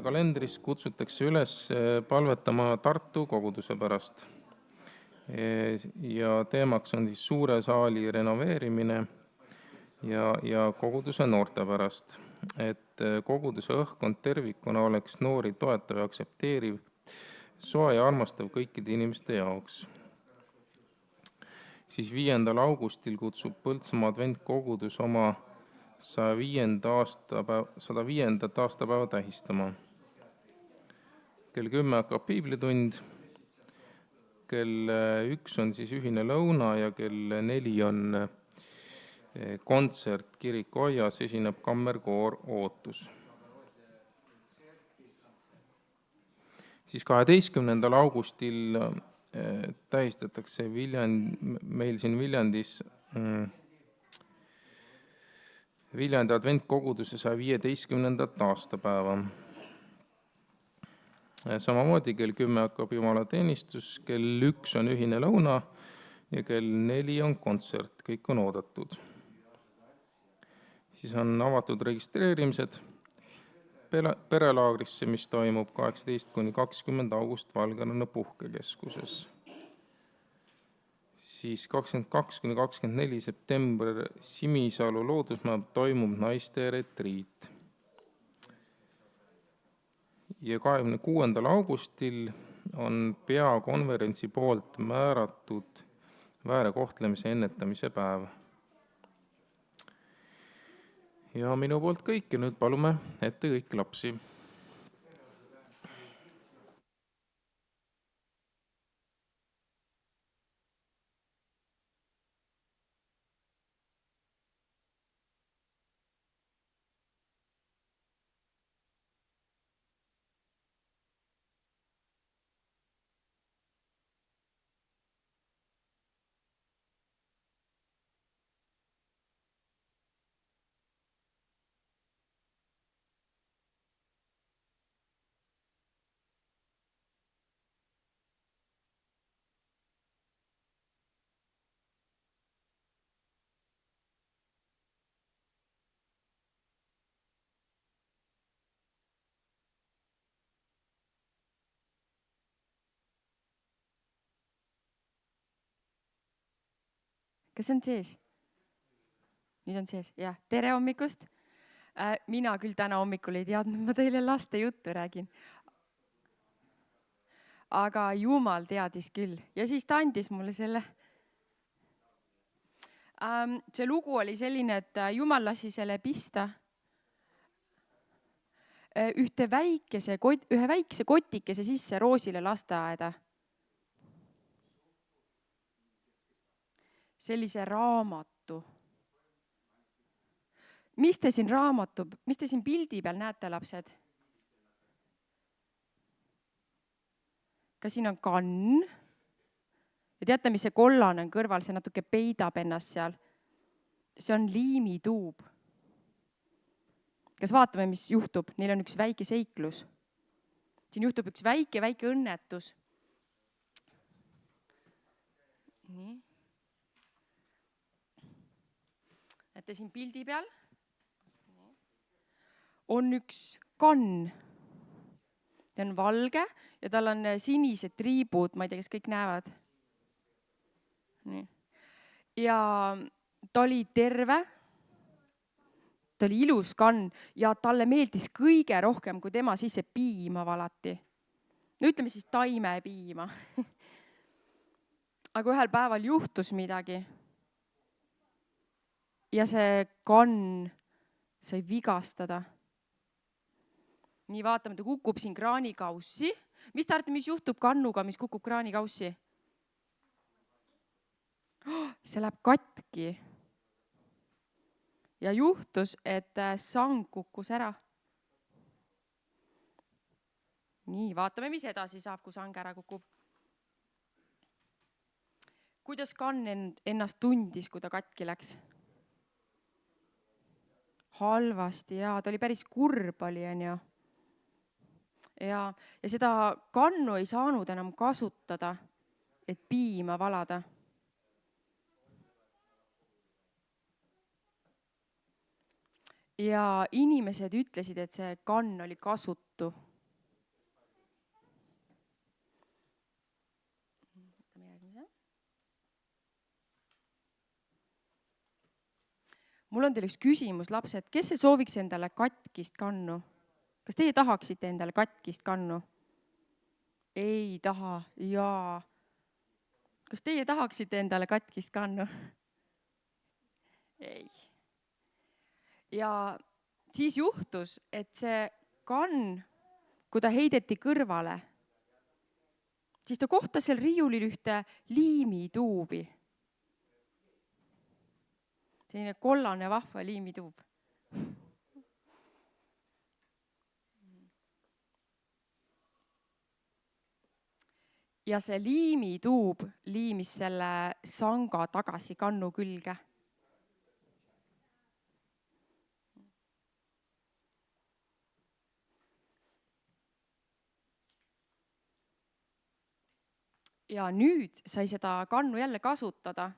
kalendris kutsutakse üles palvetama Tartu koguduse pärast. Ja teemaks on siis suure saali renoveerimine ja koguduse noorte pärast. Et koguduse õhkkond tervikuna oleks noori toetav ja aktsepteeriv, soe ja armastav kõikide inimeste jaoks. Siis 5. augustil kutsub Põltsamaa adventkogudus oma 105. aastapäeva tähistama. Kell 10 hakkab piiblitund, kell 1 on siis ühine lõuna ja kell 4 on kontsert kirikuaias, esineb kammerkoor Ootus. Siis 12. augustil tähistatakse meil siin Viljandis Viljandi adventkoguduse 115. aastapäeva. Samamoodi kell 10 hakkab jumalateenistus, kell 1 on ühine lõuna ja kell 4 on kontsert, kõik on oodatud. Siis on avatud registreerimised perelaagrisse, mis toimub 18–20 august Valgeranna puhkekeskuses. Siis 22–24 september Simisalu loodusmaal toimub naiste retriit. Ja 26. augustil on peakonverentsi poolt määratud väära kohtlemise ennetamise päev. Ja minu poolt kõik ja nüüd palume ette kõiki lapsi. Kas on sees? Nüüd on sees, jah. Tere hommikust. Mina küll täna hommikul ei teadnud, ma teile laste juttu räägin. Aga Jumal teadis küll ja siis ta andis mulle selle. See lugu oli selline, et Jumal lasi selle pista ühe väikese kotikese sisse Roosile lasteaeda. Sellise raamatu. Mis te siin pildi peal näete, lapsed? Kas siin on kann? Ja teate, mis see kollane on kõrval, see natuke peidab ennast seal. See on liimituub. Kas vaatame, mis juhtub? Neil on üks väike seiklus. Siin juhtub üks väike õnnetus. Nii. Näete siin pildi peal on üks kann. Ta on valge ja tal on sinised triibud, ma ei tea, kes kõik näevad. Nii. Ja ta oli terve, ta oli ilus kann ja talle meeldis kõige rohkem, kui tema sisse piima valati. No ütleme siis taimepiima. Aga ühel päeval juhtus midagi. Ja see kann sai vigastada. Nii vaatame, ta kukub siin kraanikaussi. Mis te arvate, mis juhtub kannuga, mis kukub kraanikaussi? See läheb katki. Ja juhtus, et sang kukkus ära. Nii, vaatame, mis edasi saab, kui sang ära kukub. Kuidas kann ennast tundis, kui ta katki läks? Halvasti, jaa, ta oli päris kurb oli, on ju. Ja seda kannu ei saanud enam kasutada, et piima valada. Ja inimesed ütlesid, et see kann oli kasutu. Võtame järgmise. Mul on teil üks küsimus, lapsed. Kes see sooviks endale katkist kannu? Kas teie tahaksite endale katkist kannu? Ei taha, jaa. Kas teie tahaksite endale katkist kannu? Ei. Ja siis juhtus, et see kann, kui ta heideti kõrvale, siis ta kohtas seal riiulil ühte liimituubi. Selline kollane vahva liimituub. Ja see liimituub liimis selle sanga tagasi kannu külge. Ja nüüd sai seda kannu jälle kasutada.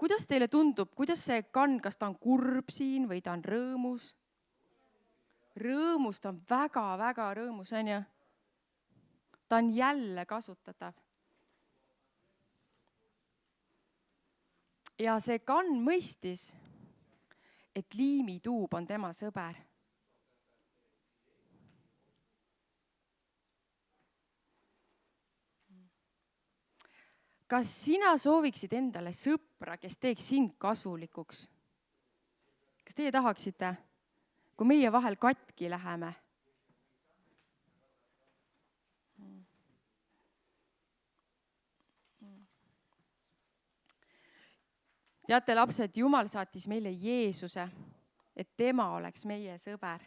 Kuidas teile tundub, kuidas see kann, kas ta on kurb siin või ta on rõõmus? Rõõmus, ta on väga-väga rõõmus, on ju? Ta on jälle kasutatav. Ja see kann mõistis, et liimituub on tema sõber. Kas sina sooviksid endale sõpra, kes teeks sind kasulikuks? Kas teie tahaksite, kui meie vahel katki läheme? Teate, lapsed, Jumal saatis meile Jeesuse, et tema oleks meie sõber.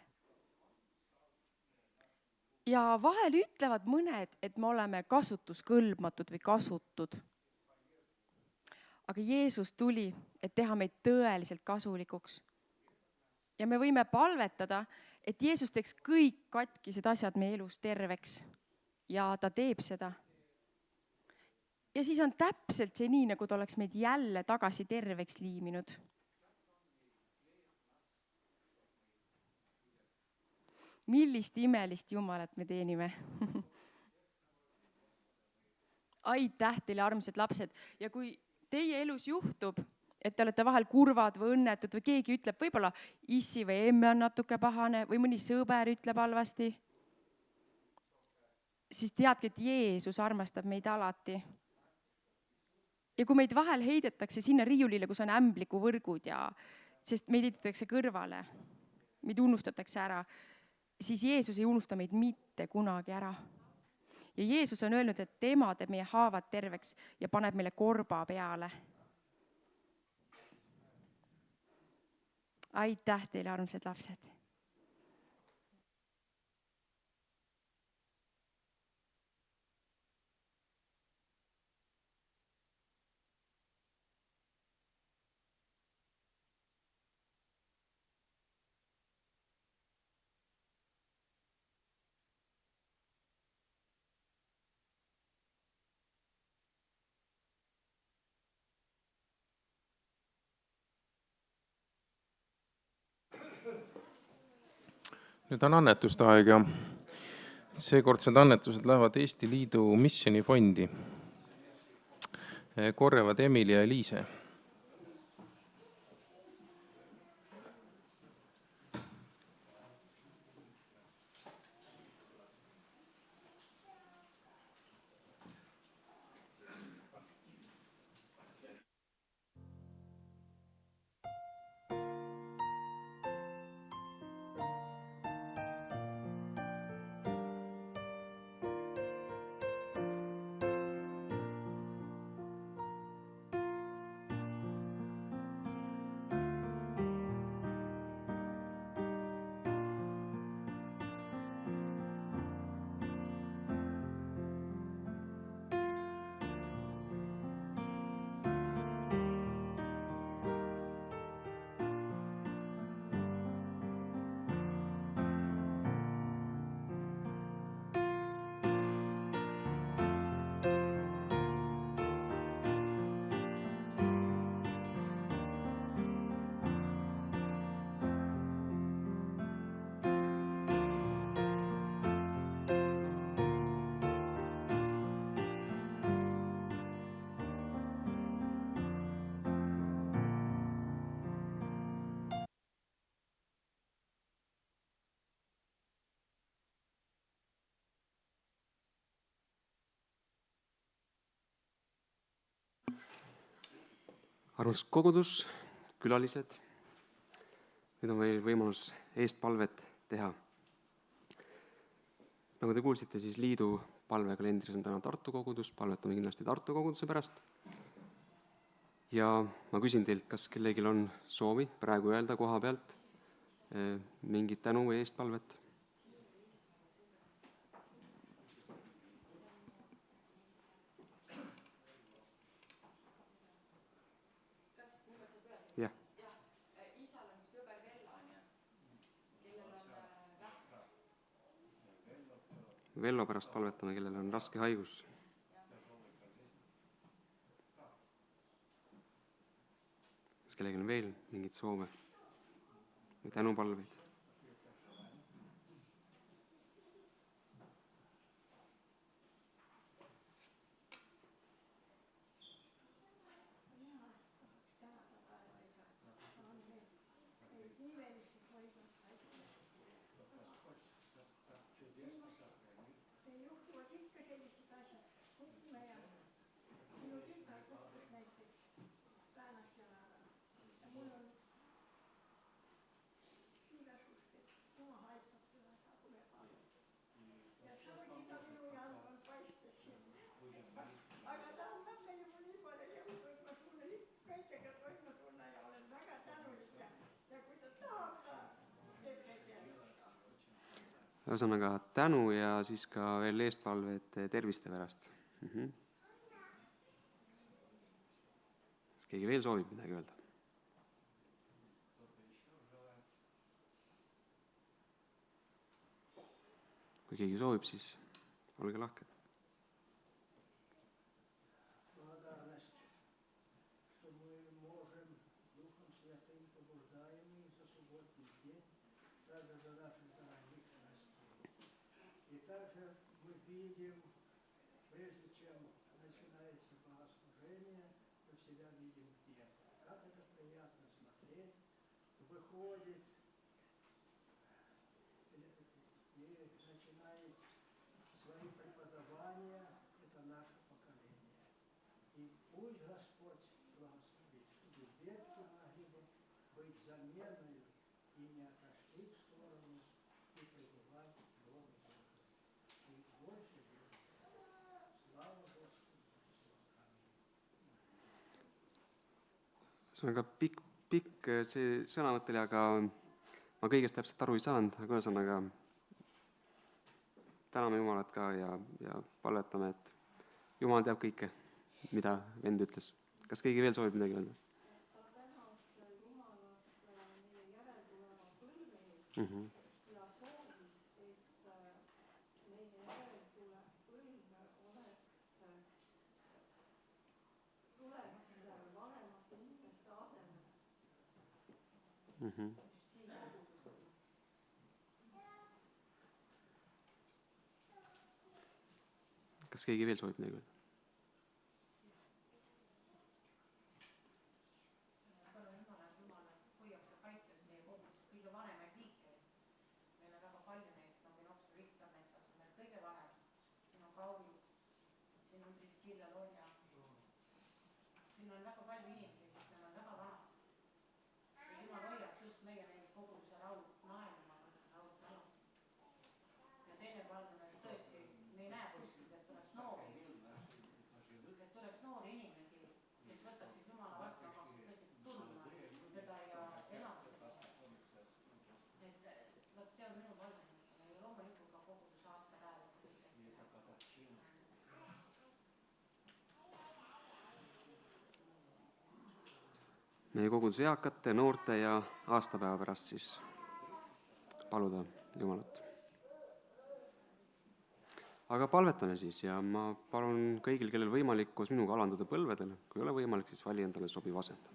Ja vahel ütlevad mõned, et me oleme kasutuskõlbmatud või kasutud. Aga Jeesus tuli, et teha meid tõeliselt kasulikuks. Ja me võime palvetada, et Jeesus teeks kõik katkised asjad meie elus terveks. Ja ta teeb seda. Ja siis on täpselt see nii, nagu ta oleks meid jälle tagasi terveks liiminud. Millist imelist Jumalat me teenime. Aitäh teile, armsad lapsed. Ja kui teie elus juhtub, et te olete vahel kurvad või õnnetud või keegi ütleb, võib-olla issi või emme on natuke pahane või mõni sõber ütleb halvasti, siis teadke, et Jeesus armastab meid alati. Ja kui meid vahel heidetakse sinna riiulile, kus on ämblikuvõrgud ja sest meid heidetakse kõrvale, meid unustatakse ära, siis Jeesus ei unusta meid mitte kunagi ära. Ja Jeesus on öelnud, et tema teeb meie haavad terveks ja paneb meile korba peale. Aitäh teile, armsad lapsed! Nüüd on annetuste aeg ja seekordsed annetused lähevad Eesti Liidu missioonifondi. Korjavad Emili ja Eliise. armas kogudus, külalised, nüüd on meil võimalus eestpalvet teha. Nagu te kuulsite, siis liidu palvekalendris on täna Tartu kogudus, palvetame kindlasti Tartu koguduse pärast. Ja ma küsin teilt, kas kellelgi on soovi praegu öelda koha pealt mingit tänu või eestpalvet? Jah. Isal on üks sõber Vello, kellel on Vello pärast palvetame, kellel on raske haigus. Kas kellelgi on veel mingit soove või tänupalveid? Ühesõnaga tänu ja siis ka veel eestpalved terviste pärast. Kas keegi veel soovib midagi öelda? Kui keegi soovib, siis olge lahked. See on ka pikk see sõnavõtt oli, aga ma kõigest täpselt aru ei saanud, aga ühesõnaga täname Jumalat ka ja palvetame, et Jumal teab kõike, mida vend ütles. Kas keegi veel soovib midagi öelda? Ta tänas Jumalat meie järeltuleva põlve eest ja soovis, et meie järeltulev põlv tuleks vanemate inimeste asemel. Kas keegi veel soovib midagi öelda? Meie koguduse eakate, noorte ja aastapäeva pärast siis paluda Jumalat. Aga palvetame siis ja ma palun kõigil, kellel võimalik, koos minuga alanduda põlvedele. Kui ei ole võimalik, siis vali endale sobiv asend.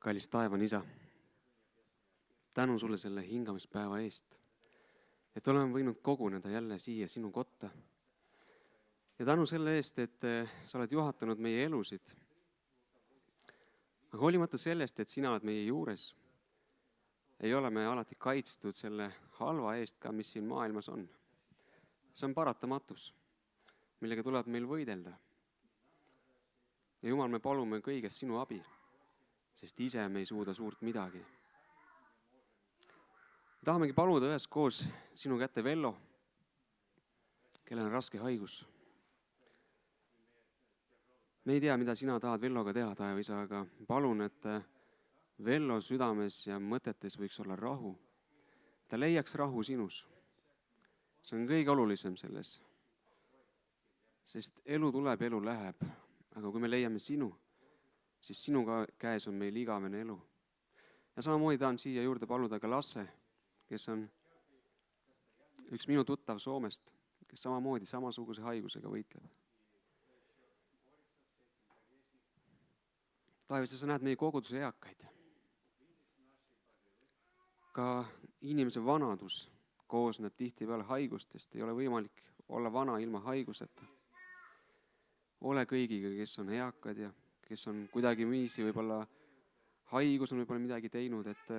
Kallis taevane Isa, tänu sulle selle hingamispäeva eest, et oleme võinud koguneda jälle siia sinu kotta. Ja tänu selle eest, et sa oled juhatanud meie elusid. Aga hoolimata sellest, et sina oled meie juures, ei ole me alati kaitstud selle halva eest ka, mis siin maailmas on. See on paratamatus, millega tuleb meil võidelda. Ja Jumal, me palume kõiges sinu abi, sest ise me ei suuda suurt midagi. Tahamegi paluda üheskoos sinu kätte Vello, kellel on raske haigus. Me ei tea, mida sina tahad Velloga teha, Taeva isa, aga palun, et Vello südames ja mõtetes võiks olla rahu. Ta leiaks rahu sinus. See on kõige olulisem selles. Sest elu tuleb, elu läheb. Aga kui me leiame sinu, siis sinu käes on meil igavene elu. Ja samamoodi tahan siia juurde paluda ka Lasse, kes on üks minu tuttav Soomest, kes samamoodi samasuguse haigusega võitleb. Taevas, sa näed meie koguduse eakaid. Ka inimese vanadus koosneb tihtipeale haigustest, ei ole võimalik olla vana ilma haiguseta. Ole kõigiga, kes on eakad ja kes on kuidagi viisi, võib-olla haigus on võib-olla midagi teinud, et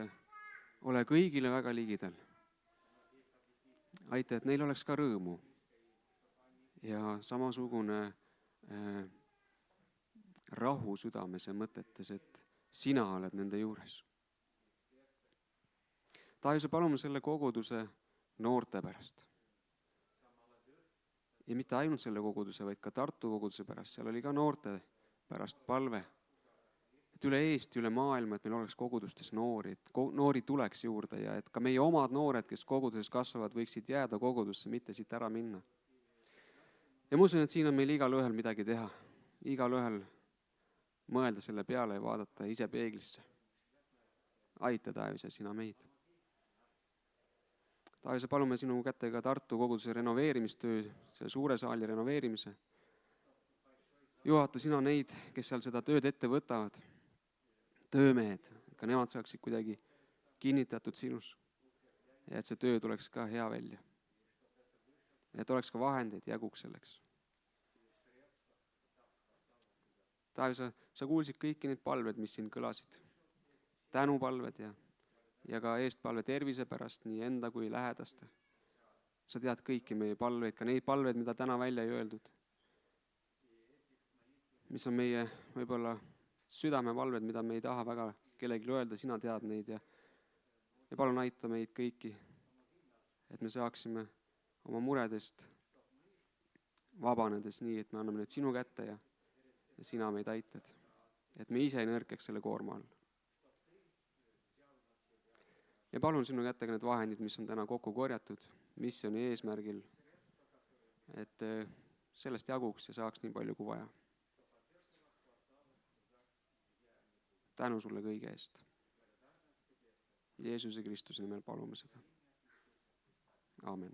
ole kõigile väga ligidal. Aita, et neil oleks ka rõõmu ja samasugune rahu südames ja mõtetes, et sina oled nende juures. Taevas, palume selle koguduse noorte pärast. Ja mitte ainult selle koguduse, vaid ka Tartu koguduse pärast. Seal oli ka noorte pärast palve. Et üle Eesti, üle maailma, et meil oleks kogudustes noori, et noori tuleks juurde ja et ka meie omad noored, kes koguduses kasvavad, võiksid jääda kogudusse, mitte siit ära minna. Ja ma usun, et siin on meil igal ühel midagi teha. Igal ühel mõelda selle peale ja vaadata ise peeglisse. Aita, Taevas, sina meid. Taevas, palume sinu kätte ka Tartu koguduse renoveerimistöö, selle suure saali renoveerimise. Juhata sina neid, kes seal seda tööd ette võtavad, töömehed, ka nemad saaksid kuidagi kinnitatud sinus. Ja et see töö tuleks ka hea välja. Ja et oleks ka vahendeid jaguks selleks. Taevas, sa kuulsid kõiki neid palved, mis siin kõlasid. Tänupalved ja ka eestpalve tervise pärast, nii enda kui lähedaste. Sa tead kõiki meie palveid, ka neid palveid, mida täna välja ei öeldud. Mis on meie võib-olla südamepalved, mida me ei taha väga kellelegi öelda, sina tead neid ja palun aita meid kõiki, et me saaksime oma muredest vabanedes nii, et me anname need sinu kätte ja sina meid aitad, et me ise ei nõrkeks selle koorma all. Ja palun sinu kätte ka need vahendid, mis on täna kokku korjatud missiooni eesmärgil, et sellest jaguks ja saaks nii palju kui vaja. Tänu sulle kõige eest. Jeesuse Kristuse nimel palume seda. Aamen.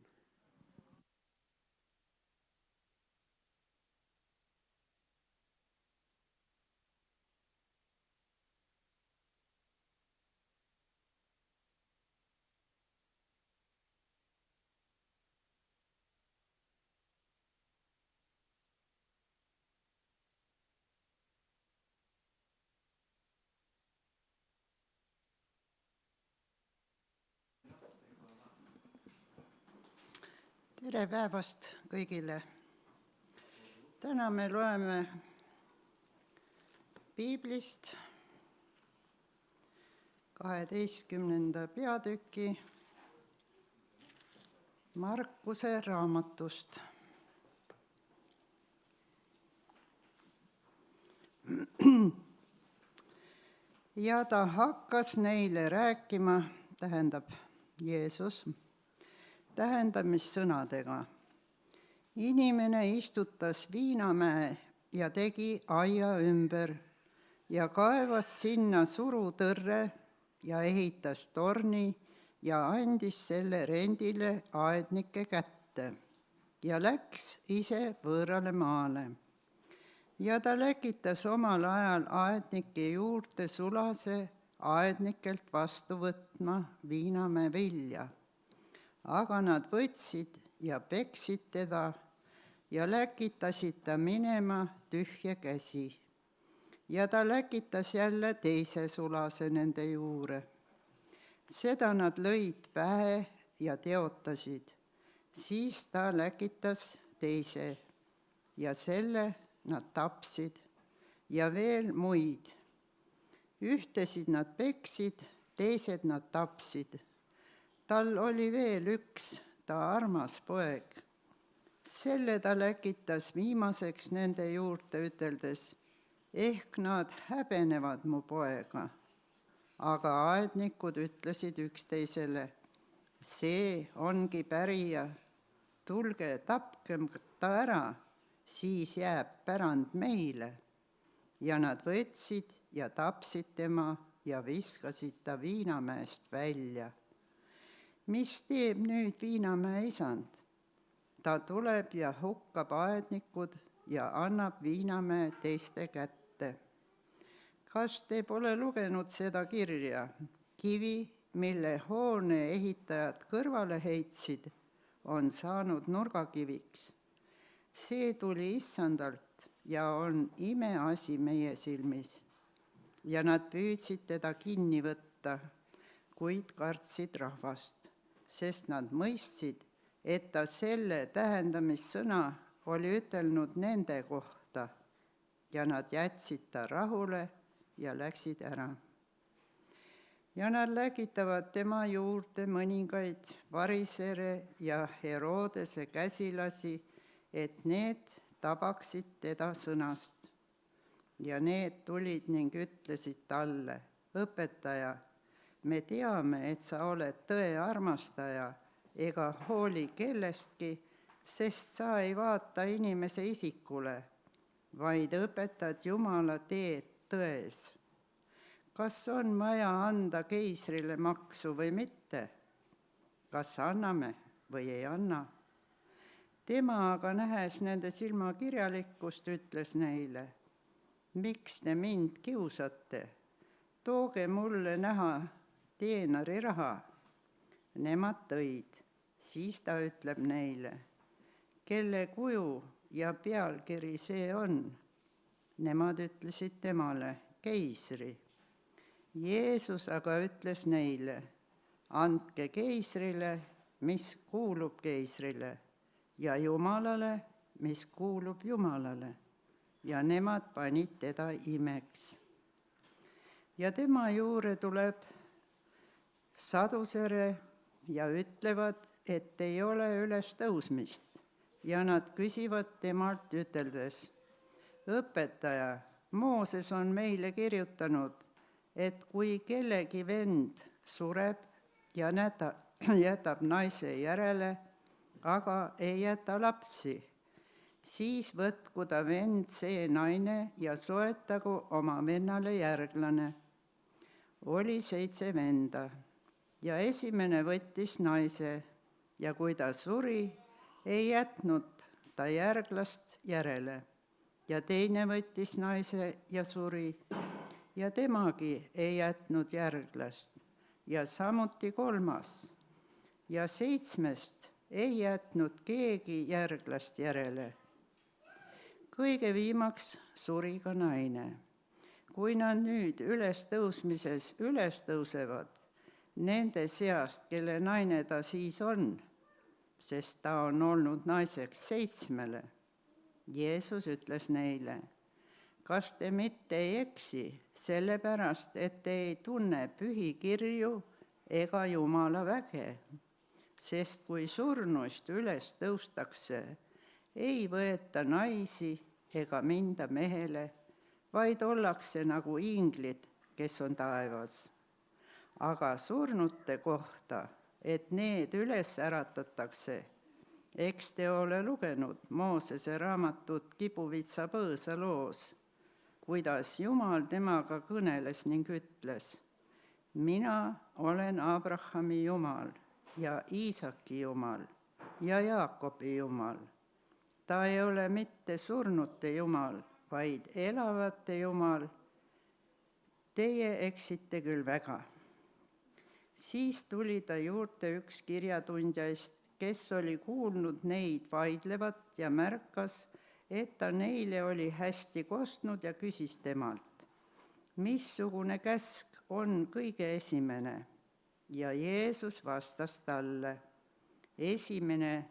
Tere päevast kõigile. Täna me loeme Piiblist 12. peatüki Markuse raamatust. Ja ta hakkas neile rääkima, tähendab Jeesus, tähendamissõnadega. Inimene istutas viinamäe ja tegi aia ümber ja kaevas sinna surutõrre ja ehitas torni ja andis selle rendile aednike kätte ja läks ise võõrale maale. Ja ta läkitas omal ajal aednike juurde sulase aednikelt vastu võtma viinamäe vilja. Aga nad võtsid ja peksid teda ja läkitasid ta minema tühja käsi. Ja ta läkitas jälle teise sulase nende juurde. seda nad lõid pähe ja teotasid. Siis ta läkitas teise ja selle nad tapsid ja veel muid. Ühtesid nad peksid, teised nad tapsid. Tal oli veel üks, ta armas poeg. Selle ta läkitas viimaseks nende juurde üteldes, ehk nad häbenevad mu poega. Aga aednikud ütlesid üksteisele, see ongi pärija, tulge tapkem ta ära, siis jääb pärand meile. Ja nad võtsid ja tapsid tema ja viskasid ta Viinamäest välja. Mis teeb nüüd Viinamäe isand? Ta tuleb ja hukkab aednikud ja annab Viinamäe teiste kätte. Kas te pole lugenud seda kirja? Kivi, mille hoone ehitajad kõrvale heitsid, on saanud nurgakiviks. See tuli issandalt ja on imeasi meie silmis. Ja nad püüdsid teda kinni võtta, kuid kartsid rahvast, sest nad mõistsid, et ta selle tähendamissõna oli ütelnud nende kohta ja nad jätsid ta rahule ja läksid ära. Ja nad läkitavad tema juurde mõningaid varisere ja Herodese käsilasi, et need tabaksid teda sõnast. Ja need tulid ning ütlesid talle, õpetaja, me teame, et sa oled tõe armastaja ega hooli kellestki, sest sa ei vaata inimese isikule, vaid õpetad Jumala teed tões. Kas on vaja anda keisrile maksu või mitte? Kas anname või ei anna? Tema aga nähes nende silmakirjalikkust, ütles neile, miks te mind kiusate? Tooge mulle näha teenari raha. Nemad tõid, siis ta ütleb neile, kelle kuju ja pealkiri see on? Nemad ütlesid temale, keisri. Jeesus aga ütles neile, andke keisrile, mis kuulub keisrile, ja Jumalale, mis kuulub Jumalale. Ja nemad panid teda imeks. Ja tema juurde tuleb sadusere ja ütlevad, et ei ole ülestõusmist. Ja nad küsivad temalt üteldes, õpetaja, Mooses on meile kirjutanud, et kui kellegi vend sureb ja jätab naise järele, aga ei jäta lapsi, siis võtku ta vend see naine ja soetagu oma vennale järglane. Oli 7 venda ja esimene võttis naise ja kui ta suri, ei jätnud ta järglast järele. Ja teine võttis naise ja suri ja temagi ei jätnud järglast ja samuti 3. Ja 7 ei jätnud keegi järglast järele. Kõige viimaks suri ka naine. Kui nad nüüd ülestõusmises ülestõusevad, nende seast, kelle naine ta siis on, sest ta on olnud naiseks 7. Jeesus ütles neile, kas te mitte ei eksi, sellepärast, et te ei tunne pühi kirju ega Jumala väge, sest kui surnuist üles tõustakse, ei võeta naisi ega minda mehele, vaid ollakse nagu inglid, kes on taevas. Aga surnute kohta, et need üles äratatakse, eks te ole lugenud Moosese raamatut Kibuvitsa põõsa loos, kuidas Jumal temaga kõneles ning ütles, mina olen Abrahami Jumal ja Iisaki Jumal ja Jaakobi Jumal. Ta ei ole mitte surnute Jumal, vaid elavate Jumal. Teie eksite küll väga. Siis tuli ta juurde üks kirjatundjaist, kes oli kuulnud neid vaidlevat ja märkas, et ta neile oli hästi kostnud ja küsis temalt, missugune käsk on kõige esimene. ja Jeesus vastas talle. Esimene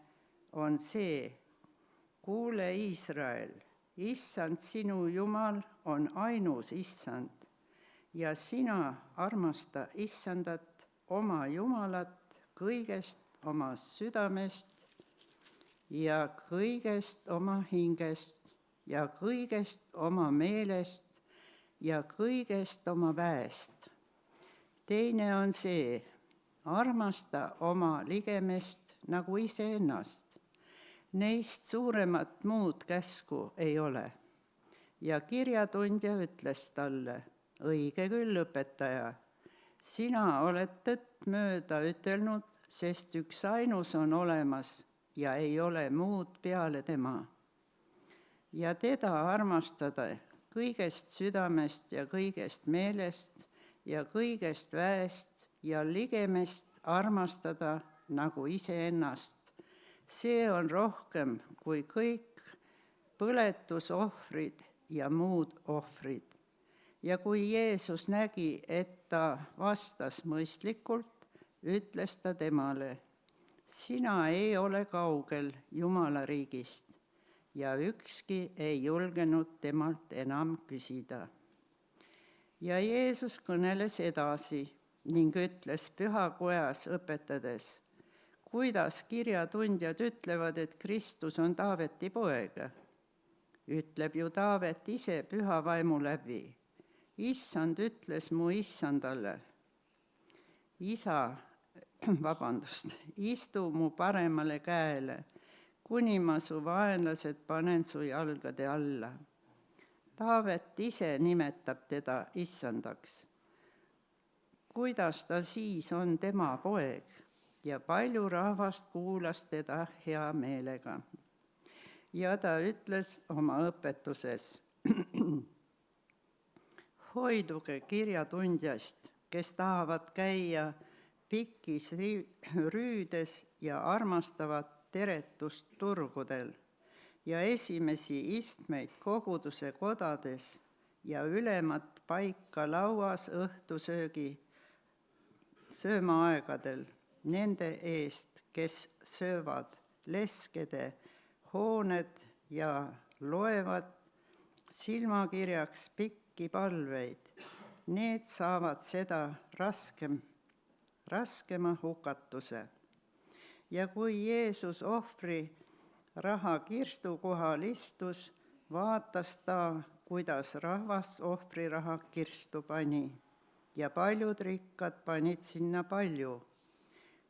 on see, kuule Iisrael, issand sinu Jumal on ainus issand ja sina armasta issandat oma Jumalat kõigest oma südamest ja kõigest oma hingest ja kõigest oma meelest ja kõigest oma väest. Teine on see, armasta oma ligemest nagu iseennast. Neist suuremat muud käsku ei ole. Ja kirjatundja ütles talle, õige küll, õpetaja, sina oled tõtt mööda ütelnud, sest üks ainus on olemas ja ei ole muud peale tema. Ja teda armastada kõigest südamest ja kõigest meelest ja kõigest väest ja ligemest armastada nagu iseennast. See on rohkem kui kõik põletusohvrid ja muud ohvrid. Ja kui Jeesus nägi, et ta vastas mõistlikult, ütles ta temale, sina ei ole kaugel Jumala riigist. Ja ükski ei julgenud temalt enam küsida. Ja Jeesus kõneles edasi ning ütles pühakojas õpetades, kuidas kirjatundjad ütlevad, et Kristus on Taaveti poeg. Ütleb ju Taavet ise püha vaimu läbi. Issand ütles mu issandale, istu mu paremale käele, kuni ma su vaenlased panen su jalgade alla. Taavet ise nimetab teda issandaks. Kuidas ta siis on tema poeg? Ja palju rahvast kuulas teda hea meelega. Ja ta ütles oma õpetuses, hoiduge kirjatundjast, kes tahavad käia pikis rüüdes ja armastavad teretust turgudel ja esimesi istmeid koguduse kodades ja ülemat paika lauas õhtusöögi söömaaegadel nende eest, kes söövad leskede hooned ja loevad silmakirjaks pikki palveid. Need saavad seda raskema hukatuse. Ja kui Jeesus ohvri raha kirstu kohal istus, vaatas ta, kuidas rahvas ohvriraha kirstu pani ja paljud rikkad panid sinna palju.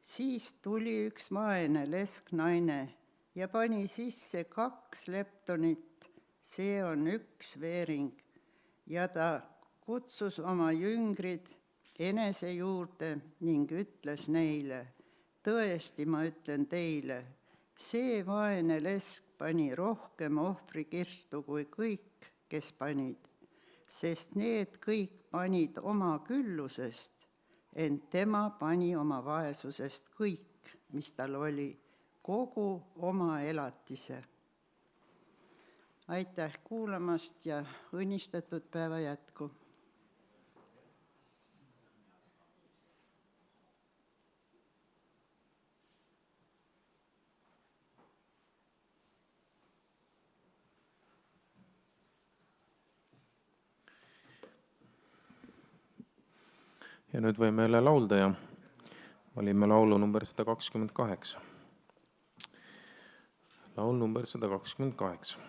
Siis tuli üks vaene lesknaine ja pani sisse 2 leptonit, see on 1 veering, ja ta kutsus oma jüngrid enese juurde ning ütles neile, tõesti ma ütlen teile, see vaene lesk pani rohkem ohvrikirstu kui kõik, kes panid, sest need kõik panid oma küllusest, ent tema pani oma vaesusest kõik, mis tal oli, kogu oma elatise. Aitäh kuulamast ja õnnistatud päeva jätku! Ja nüüd võime jälle laulda ja valime laulu number 128. Laul number 128.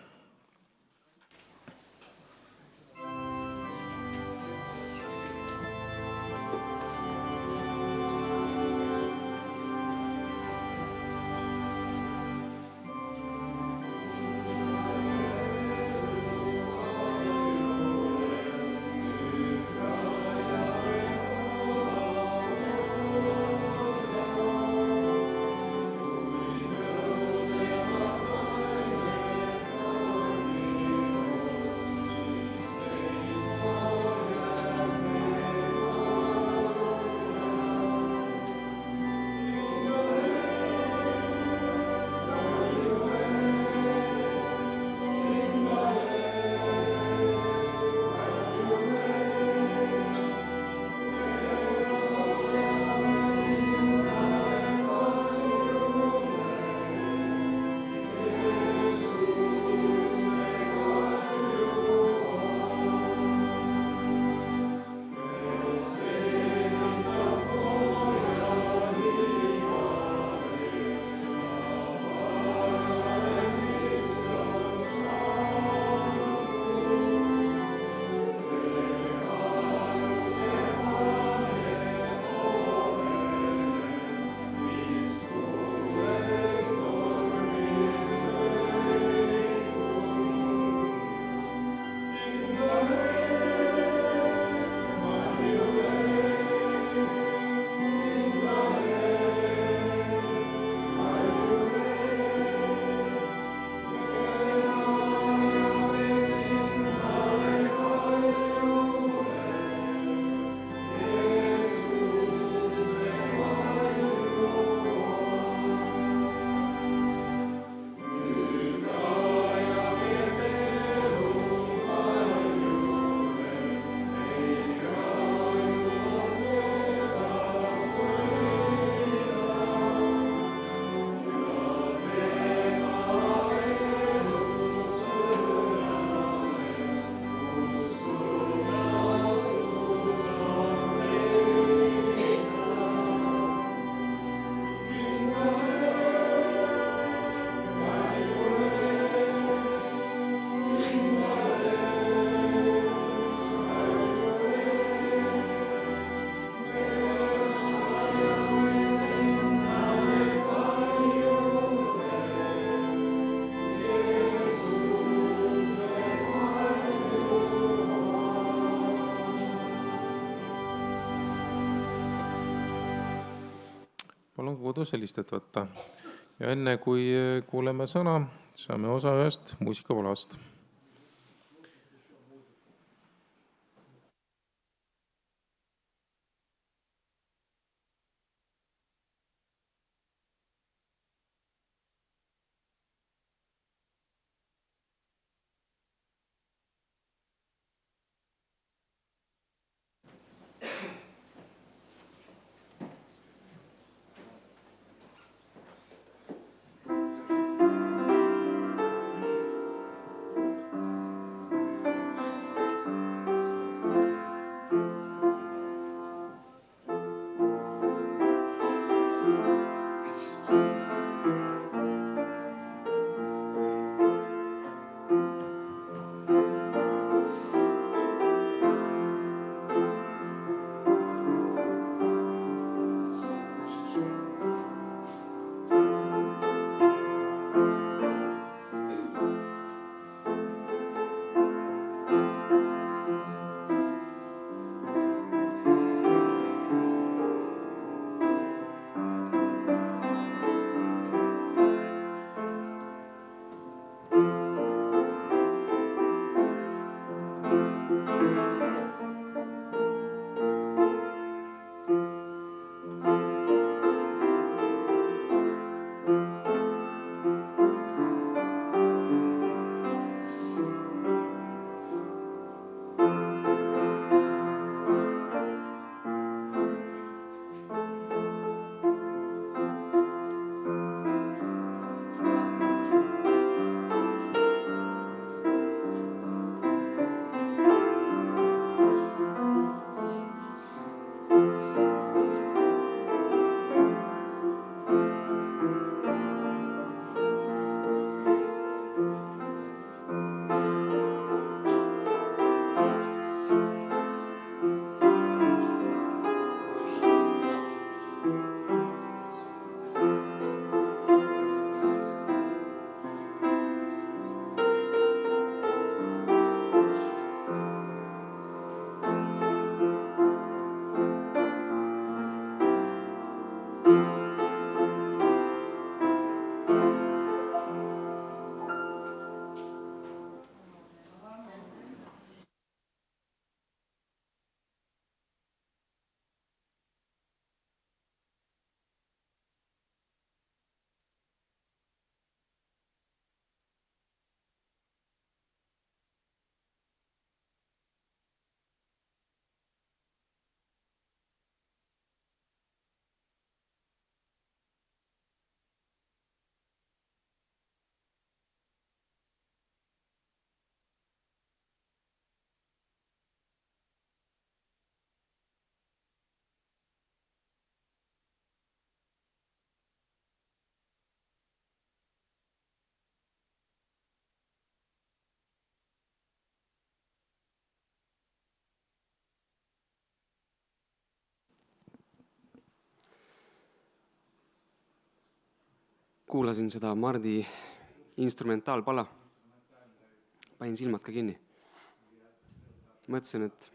palun kodus helistajat võtta. Ja enne kui kuuleme sõna, saame osa ühest muusikavalast. Kuulasin seda Mardi instrumentaalpala. Panin silmad ka kinni. Mõtlesin, et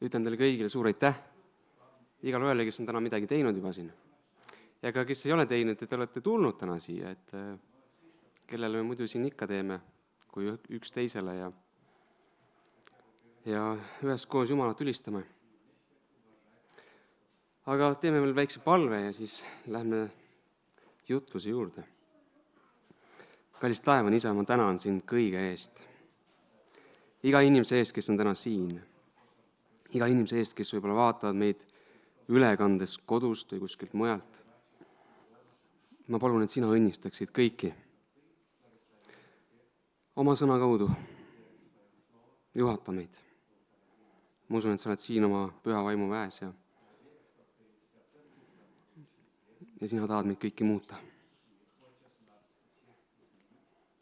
ütlen teile kõigile suur aitäh. Igale ühele, kes on täna midagi teinud juba siin. Ja ka kes ei ole teinud, et te olete tulnud täna siia, et kellele me muidu siin ikka teeme, kui üks teisele ja üheskoos Jumalat ülistame. Aga teeme veel väikse palve ja siis lähme jutluse juurde. Kallis taevane Isa, ma tänan sind kõige eest. Iga inimese eest, kes on täna siin. Iga inimese eest, kes võib-olla vaatavad meid ülekandes kodust või kuskilt mujalt. Ma palun, et sina õnnistaksid kõiki. Oma sõna kaudu juhata meid. Ma usun, et sa oled siin oma püha vaimu väes ja sina tahad meid kõiki muuta.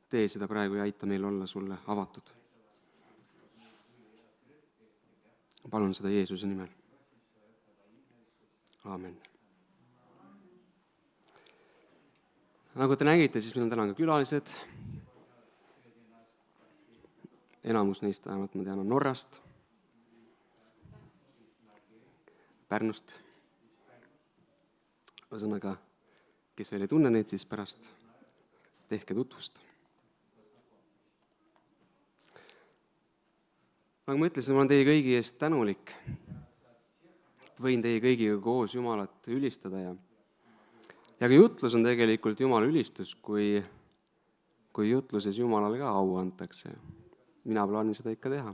Tee seda praegu ja aita meil olla sulle avatud. Palun seda Jeesuse nimel. Aamen. Nagu te nägite, siis meil on täna ka külalised. Enamus neist vähemalt ma tean on Norrast, Pärnust. ühesõnaga, kes veel ei tunne neid, siis pärast tehke tutvust. Nagu ma ütlesin, ma olen teie kõigi eest tänulik. Võin teie kõigiga koos Jumalat ülistada ja ka jutlus on tegelikult Jumala ülistus, kui jutluses Jumalale ka au antakse. Mina plaanin seda ikka teha.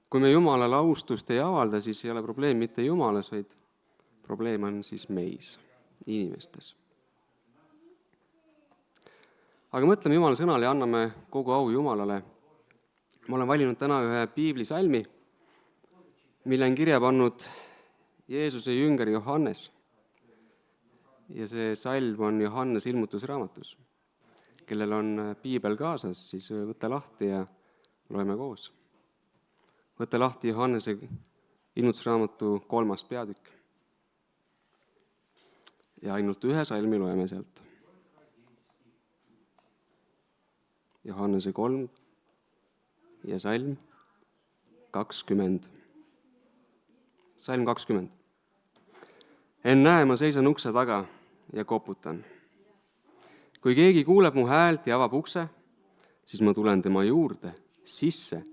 Kui me Jumalale austust ei avalda, siis ei ole probleem mitte Jumalas, vaid probleem on siis meis, inimestes. Aga mõtleme Jumala sõnale ja anname kogu au Jumalale. Ma olen valinud täna ühe piiblisalmi, mille on kirja pannud Jeesuse jünger Johannes. Ja see salm on Johannes ilmutusraamatus. Kellel on piibel kaasas, siis võta lahti ja loeme koos. Võta lahti Johannese ilmutusraamatu 3. peatükk. Ja ainult ühe salmi loeme sealt. Johannese 3 ja salm 20. Salm 20. Ennäe, ma seisan ukse taga ja koputan. Kui keegi kuuleb mu häält ja avab ukse, siis ma tulen tema juurde sisse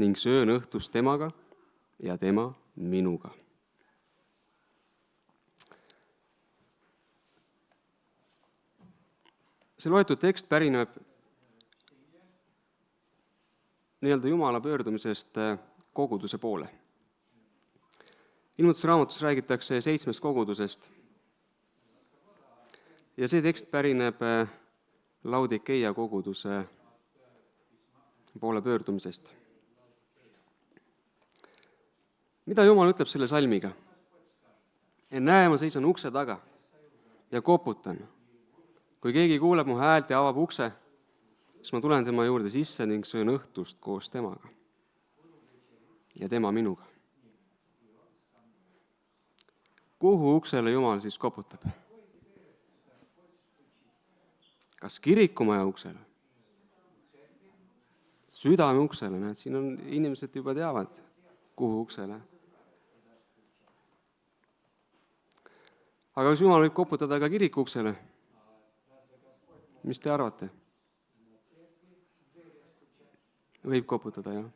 ning söön õhtust temaga ja tema minuga. See loetud tekst pärineb nii-öelda Jumala pöördumisest koguduse poole. Ilmutusraamatus räägitakse 7 kogudusest ja see tekst pärineb Laodikeia koguduse poole pöördumisest. Mida Jumal ütleb selle salmiga? Ennäe, ma seisan ukse taga ja koputan. Kui keegi kuuleb mu häält ja avab ukse, siis ma tulen tema juurde sisse ning söön õhtust koos temaga ja tema minuga. Kuhu uksele Jumal siis koputab? Kas kirikumaja uksele? Südame uksele, näed, siin on inimesed juba teavad, kuhu uksele. Aga kas Jumal võib koputada ka kiriku uksele? Mis te arvate? Võib koputada, jah.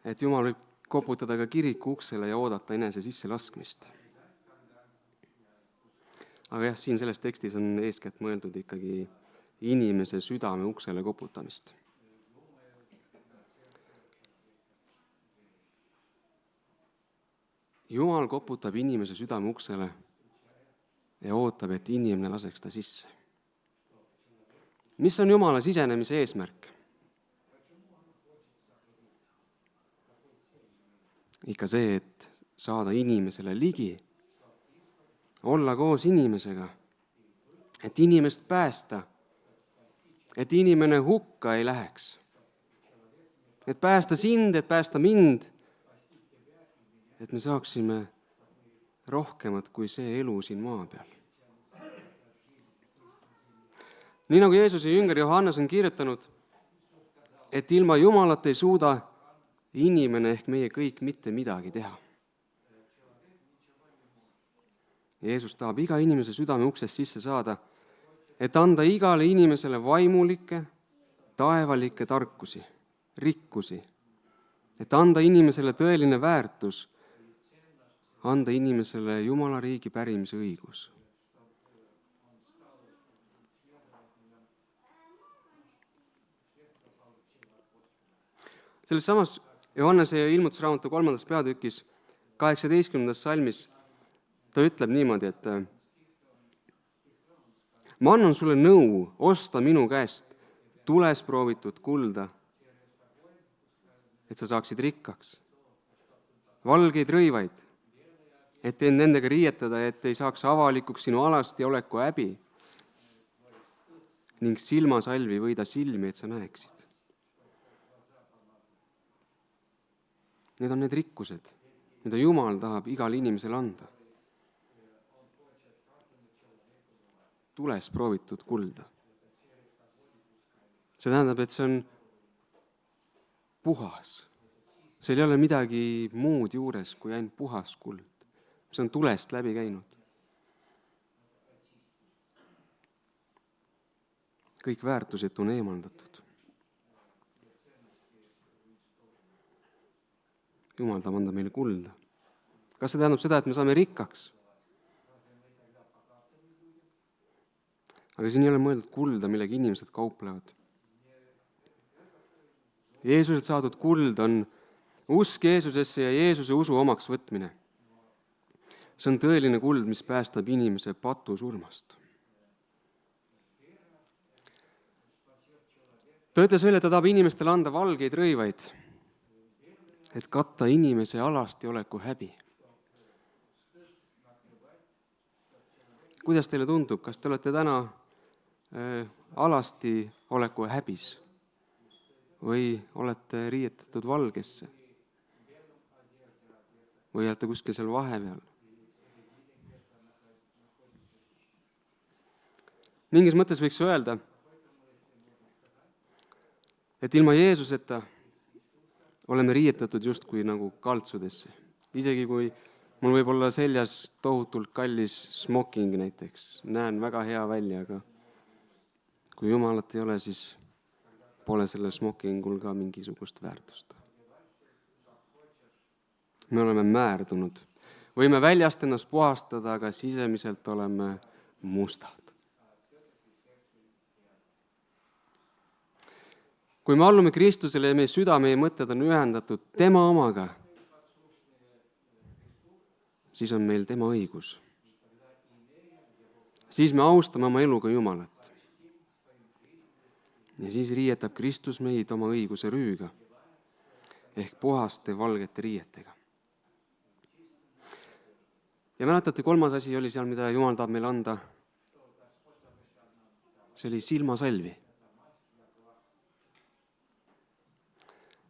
Et Jumal võib koputada ka kiriku uksele ja oodata enese sisse laskmist. Aga jah, siin selles tekstis on eeskätt mõeldud ikkagi inimese südame uksele koputamist. Jumal koputab inimese südame uksele ja ootab, et inimene laseks ta sisse. Mis on Jumala sisenemise eesmärk? Ikka see, et saada inimesele ligi, olla koos inimesega, et inimest päästa, et inimene hukka ei läheks, et päästa sind, et päästa mind, et me saaksime rohkemat kui see elu siin maa peal. Nii nagu Jeesuse jünger Johannes on kirjutanud, et ilma Jumalata ei suuda inimene ehk meie kõik mitte midagi teha. Jeesus tahab iga inimese südame uksest sisse saada, et anda igale inimesele vaimulikke, taevalikke tarkusi, rikkusi, et anda inimesele tõeline väärtus, anda inimesele Jumala riigi pärimise õigus. Selles samas Johannese ilmutusraamatu 3. peatükis 18. salmis ta ütleb niimoodi, et ma annan sulle nõu osta minu käest tules proovitud kulda, et sa saaksid rikkaks, valgeid rõivaid, et end nendega riietada, et ei saaks avalikuks sinu alasti oleku häbi ning silmasalvi võida silmi, et sa näeksid. Need on need rikkused, mida Jumal tahab igale inimesele anda. Tules proovitud kulda. See tähendab, et see on puhas, seal ei ole midagi muud juures kui ainult puhas kuld. See on tulest läbi käinud. Kõik väärtusetu on eemaldatud. Jumal tahab anda meile kulda. Kas see tähendab seda, et me saame rikkaks? Aga siin ei ole mõeldud kulda, millega inimesed kauplevad. Jeesuselt saadud kuld on usk Jeesusesse ja Jeesuse usu omaks võtmine. See on tõeline kuld, mis päästab inimese patusurmast. Ta ütles veel, et ta tahab inimestele anda valgeid rõivaid, et katta inimese alasti oleku häbi. Kuidas teile tundub, kas te olete täna alasti oleku häbis või olete riietatud valgesse või olete kuskil seal vahepeal? Mingis mõttes võiks öelda, et ilma Jeesuseta oleme riietatud justkui nagu kaltsudesse. Isegi kui mul võib olla seljas tohutult kallis smoking näiteks, näen väga hea välja, aga kui Jumalat ei ole, siis pole sellel smokingul ka mingisugust väärtust. Me oleme määrdunud. Võime väljast ennast puhastada, aga sisemiselt oleme mustad. Kui me allume Kristusele ja meie südame ja mõtted on ühendatud tema omaga, siis on meil tema õigus. Siis me austame oma eluga Jumalat. Ja siis riietab Kristus meid oma õiguse rüüga ehk puhaste valgete riietega. Ja mäletate, 3. asi oli seal, mida Jumal tahab meile anda. See oli silmasalvi.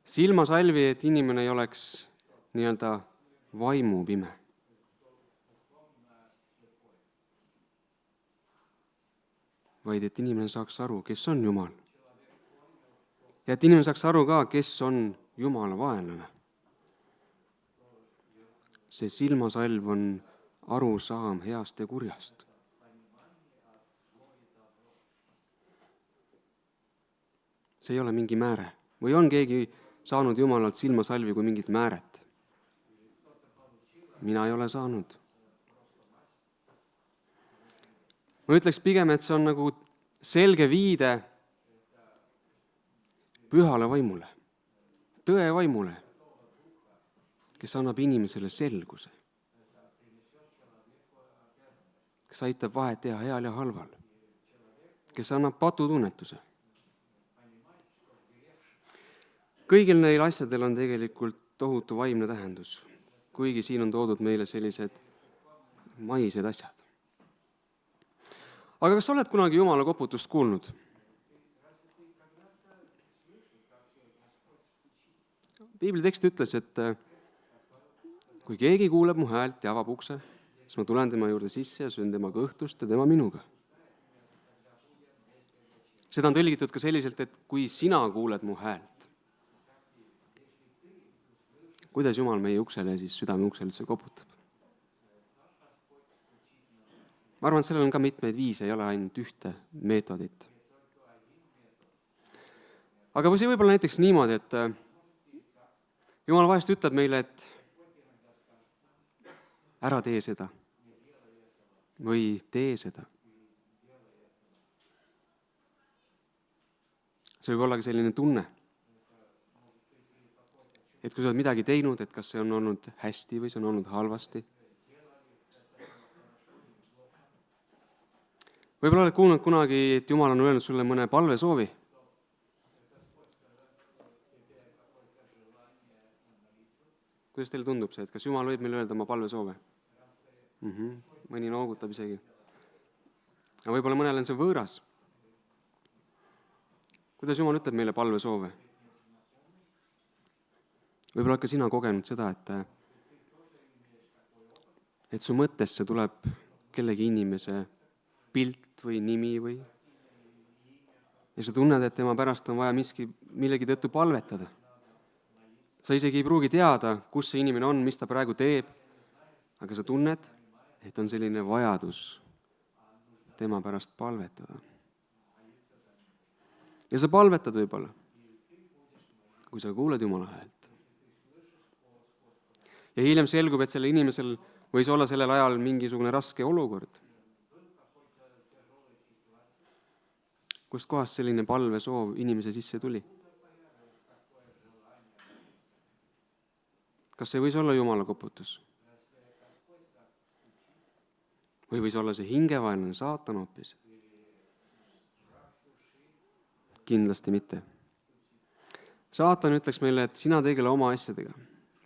Silmasalvi, et inimene ei oleks nii-öelda vaimupime. Vaid et inimene saaks aru, kes on Jumal. Ja et inimene saaks aru ka, kes on Jumala vaenlane. See silmasalv on arusaam heast ja kurjast. See ei ole mingi määre. Või on keegi saanud Jumalalt silmasalvi kui mingit määret? Mina ei ole saanud. Ma ütleks pigem, et see on nagu selge viide pühale vaimule, tõe vaimule, kes annab inimesele selguse, kes aitab vahet teha heal ja halval, kes annab patutunnetuse. Kõigil neil asjadel on tegelikult tohutu vaimne tähendus, kuigi siin on toodud meile sellised maised asjad. Aga kas sa oled kunagi Jumala koputust kuulnud? Piibli tekst ütles, et kui keegi kuuleb mu häält ja avab ukse, siis ma tulen tema juurde sisse ja söön temaga õhtust ja tema minuga. Seda on tõlgitud ka selliselt, et kui sina kuuled mu häält, kuidas Jumal meie uksele ja siis südame uksele üldse koputab? Ma arvan, et sellel on ka mitmeid viise, ei ole ainult ühte meetodit. Aga see võib olla näiteks niimoodi, et Jumal vahest ütleb meile, et ära tee seda või tee seda. See võib olla ka selline tunne, et kui sa oled midagi teinud, et kas see on olnud hästi või see on olnud halvasti. Võib-olla oled kuulnud kunagi, et Jumal on öelnud sulle mõne palvesoovi. Kuidas teile tundub see, et kas Jumal võib meile öelda oma palvesoove? Mõni noogutab isegi. Aga võib-olla mõnel on see võõras. Kuidas Jumal ütleb meile palvesoove? Võib-olla oled ka sina kogenud seda, et su mõttesse tuleb kellegi inimese pilt või nimi või ja sa tunned, et tema pärast on vaja millegi tõttu palvetada. sa isegi ei pruugi teada, kus see inimene on, mis ta praegu teeb, aga sa tunned, et on selline vajadus tema pärast palvetada. Ja sa palvetad võib-olla, kui sa kuuled Jumala häält. Ja hiljem selgub, et sellel inimesel võis olla sellel ajal mingisugune raske olukord. Kust kohast selline palvesoov inimese sisse tuli? Kas see võis olla Jumala koputus? Või võis olla see hingevaenlane saatan hoopis? Kindlasti mitte. Saatan ütleks meile, et sina tegele oma asjadega.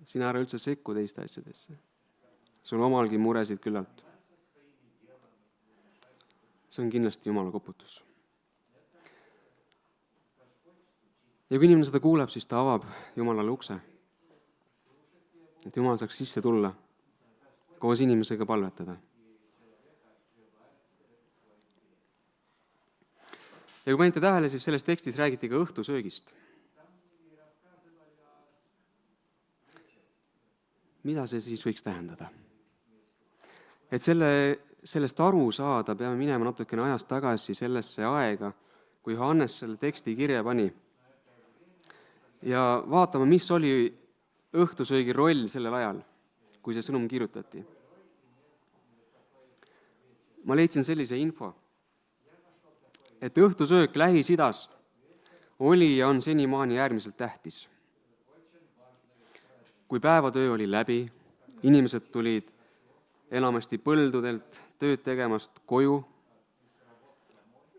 Sina ära üldse sekku teiste asjadesse. Sul omalgi muresid küllalt. See on kindlasti Jumala koputus. Ja kui inimene seda kuuleb, siis ta avab Jumalale ukse. Et Jumal saaks sisse tulla, koos inimesega palvetada. Ja kui panite tähele, siis selles tekstis räägiti ka õhtusöögist. Mida see siis võiks tähendada? Et sellest aru saada, peame minema natukene ajast tagasi sellesse aega, kui Johannes selle teksti kirja pani. Ja vaatame, mis oli õhtusöögi roll sellel ajal, kui see sõnum kirjutati. Ma leidsin sellise info, et õhtusöök Lähis-Idas oli ja on senimaani äärmiselt tähtis. Kui päevatöö oli läbi, inimesed tulid enamasti põldudelt tööd tegemast koju,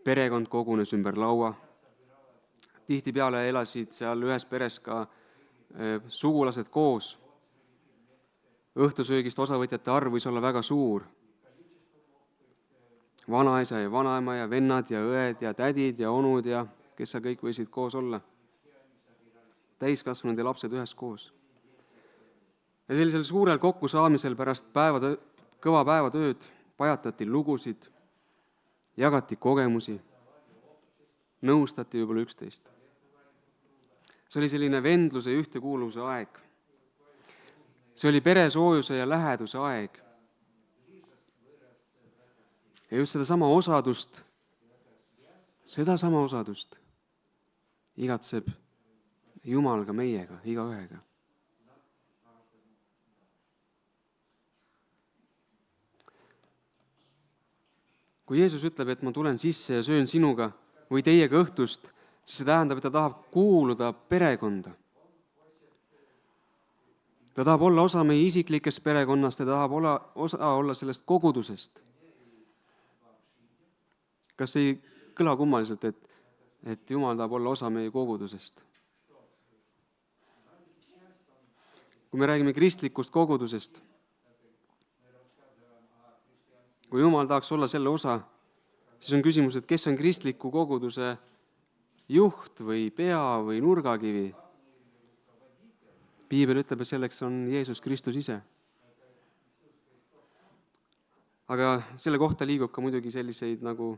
perekond kogunes ümber laua, tihtipeale elasid seal ühes peres ka sugulased koos. Õhtusöögist osavõtjate arv võis olla väga suur. Vanaisa ja vanaema ja vennad ja õed ja tädid ja onud ja kes seal kõik võisid koos olla. Täiskasvanud ja lapsed üheskoos. Ja sellisel suurel kokkusaamisel pärast kõva päevatööd pajatati lugusid, jagati kogemusi, nõustati võib-olla üksteist. See oli selline vendluse ja ühtekuuluvuse aeg. See oli peresoojuse ja läheduse aeg. Ja just sedasama osadust igatseb Jumal ka meiega, igaühega. Kui Jeesus ütleb, et ma tulen sisse ja söön sinuga või teiega õhtust, siis see tähendab, et ta tahab kuuluda perekonda. Ta tahab olla osa meie isiklikest perekonnast ja tahab olla sellest kogudusest. Kas ei kõla kummaliselt, et Jumal tahab olla osa meie kogudusest? Kui me räägime kristlikust kogudusest, kui Jumal tahaks olla selle osa, siis on küsimus, et kes on kristliku koguduse juht või pea või nurgakivi. Piibel ütleb, et selleks on Jeesus Kristus ise. Aga selle kohta liigub ka muidugi selliseid nagu,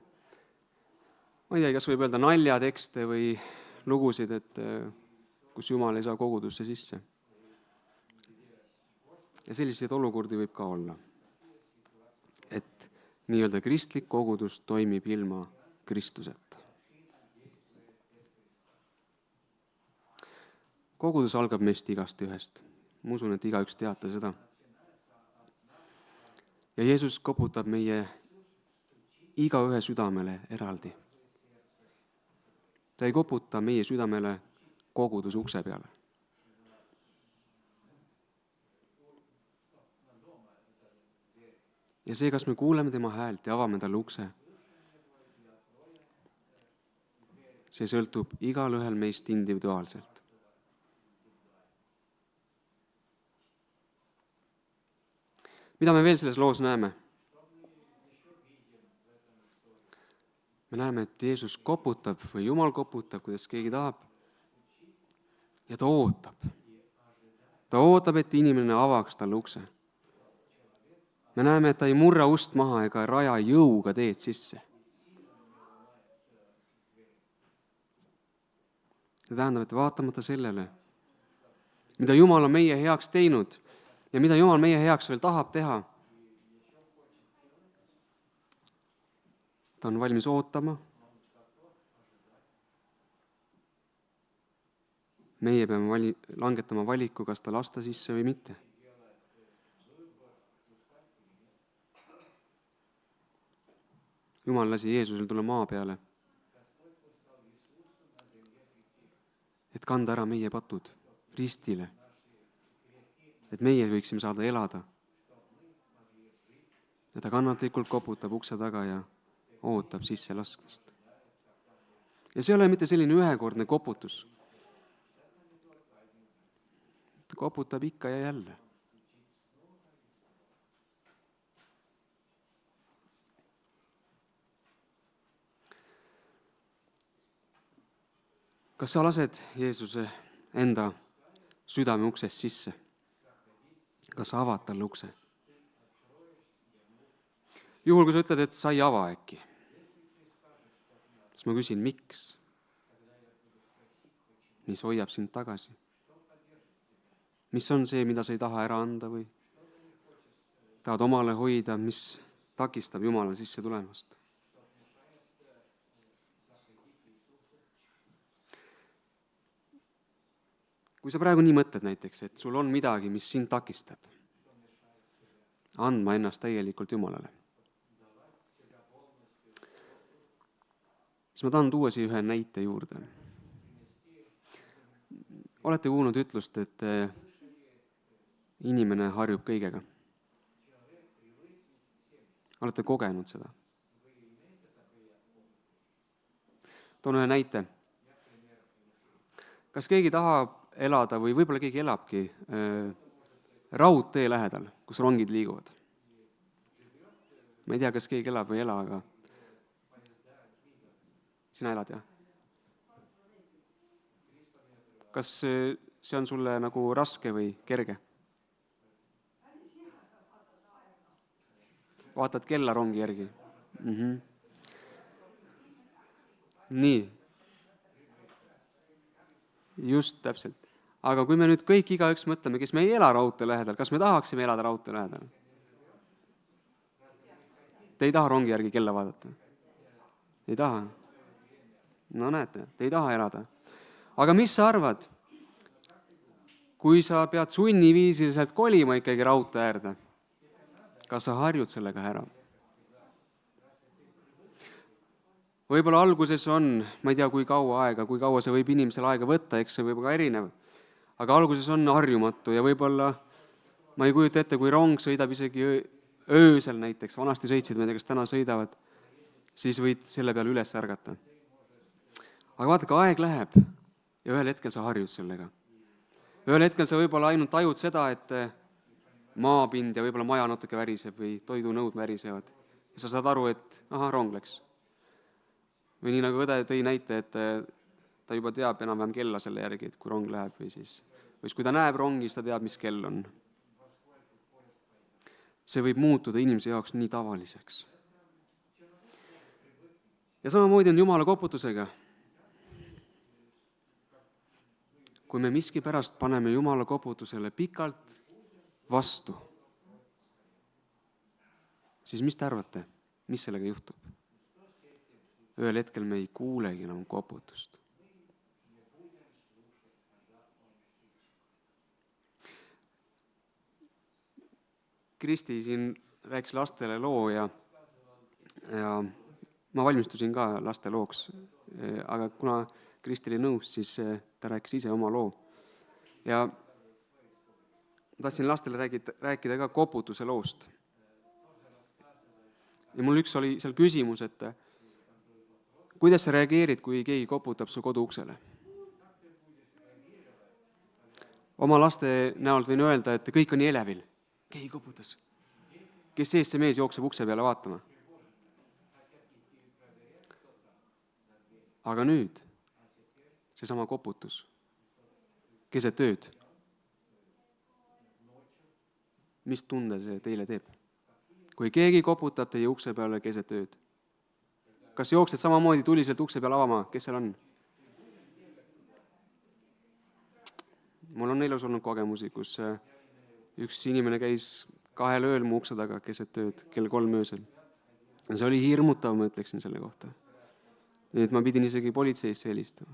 ma ei tea, kas võib öelda naljatekste või lugusid, et kus Jumal ei saa kogudusse sisse. Ja selliseid olukordi võib ka olla. Et nii-öelda kristlik kogudus toimib ilma Kristuseta. Kogudus algab meist igast ühest. Ma usun, et igaüks teate seda. Ja Jeesus koputab meie igaühe südamele eraldi. Ta ei koputa meie südamele koguduse ukse peale. Ja see, kas me kuuleme tema häält ja avame talle ukse, see sõltub igal ühel meist individuaalselt. Mida me veel selles loos näeme? Me näeme, et Jeesus koputab või Jumal koputab, kuidas keegi tahab. Ja ta ootab. Ta ootab, et inimene avaks talle ukse. Me näeme, et ta ei murra ust maha ega raja jõuga teed sisse. See tähendab, et vaatamata sellele, mida Jumal on meie heaks teinud ja mida Jumal meie heaks veel tahab teha. Ta on valmis ootama. Meie peame langetama valiku, kas ta lasta sisse või mitte. Jumal lasi Jeesusel tulla maa peale, et kanda ära meie patud ristile, et meie võiksime saada elada. Ja ta kannatlikult koputab ukse taga ja ootab sisse laskmist. Ja see ei ole mitte selline ühekordne koputus. Ta koputab ikka ja jälle. Kas sa lased Jeesuse enda südame uksest sisse? Kas sa avad talle ukse? Juhul, kui sa ütled, et sa ei ava äkki, siis ma küsin, miks? Mis hoiab sind tagasi? Mis on see, mida sa ei taha ära anda või tahad omale hoida, mis takistab Jumala sisse tulemast? Kui sa praegu nii mõtled näiteks, et sul on midagi, mis sind takistab, andma ennast täielikult Jumalale, siis ma tahan tuua siia ühe näite juurde. Olete kuulnud ütlust, et inimene harjub kõigega? Olete kogenud seda? Toon ühe näite. Kas keegi tahab elada või võib-olla keegi elabki raudtee lähedal, kus rongid liiguvad? Ma ei tea, kas keegi elab või ei ela, aga sina elad, jah? Kas see on sulle nagu raske või kerge? Vaatad kella rongi järgi? Nii. Just täpselt. Aga kui me nüüd kõik igaüks mõtleme, kes me ei ela raudtee lähedal, kas me tahaksime elada raudtee lähedal? Te ei taha rongi järgi kella vaadata? Ei taha? No näete, te ei taha elada. Aga mis sa arvad, kui sa pead sunniviisiliselt kolima ikkagi raudtee äärde? Kas sa harjud sellega ära? Võib-olla alguses on, ma ei tea, kui kaua see võib inimesel aega võtta, eks see võib ka erinev. Aga alguses on harjumatu ja võib-olla, ma ei kujuta ette, kui rong sõidab isegi öösel näiteks, vanasti sõitsid, ma ei tea, kas täna sõidavad, siis võid selle peale üles ärgata. Aga vaata, kui aeg läheb ja ühel hetkel sa harjud sellega. Ühel hetkel sa võib-olla ainult tajud seda, et maapind ja võib-olla maja natuke väriseb või toidunõud värisevad. Ja sa saad aru, et rong läks. Või nii nagu õde tõi näite, et ta juba teab enam-vähem kella selle järgi, et kui rong läheb või siis kui ta näeb rongi, siis ta teab, mis kell on. See võib muutuda inimese jaoks nii tavaliseks. Ja samamoodi on Jumala koputusega. Kui me miski pärast paneme Jumala koputusele pikalt vastu, siis mis te arvate, mis sellega juhtub? Ühel hetkel me ei kuulegi enam koputust. Kristi siin rääkis lastele loo ja ma valmistusin ka laste looks, aga kuna Kristi oli nõus, siis ta rääkis ise oma loo. Ja tahtsin lastele rääkida ka koputuse loost. Ja mul üks oli seal küsimus, et kuidas sa reageerid, kui keegi koputab su kodu uksele? Oma laste näolt võin öelda, et kõik on nii elevil. Keegi koputas. Kes sees see mees jookseb ukse peale vaatama? Aga nüüd, seesama koputus, keset ööd. Mis tunde see teile teeb? Kui keegi koputab teie ukse peale keset ööd, kas jooksed samamoodi tuliselt ukse peale avama, kes seal on? mul on elus olnud kogemusi, kus üks inimene käis 2 ööl mu ukse taga keset ööd, kell 3 öösel. Ja see oli hirmutav, ma ütleksin selle kohta. Nii et ma pidin isegi politseisse helistama.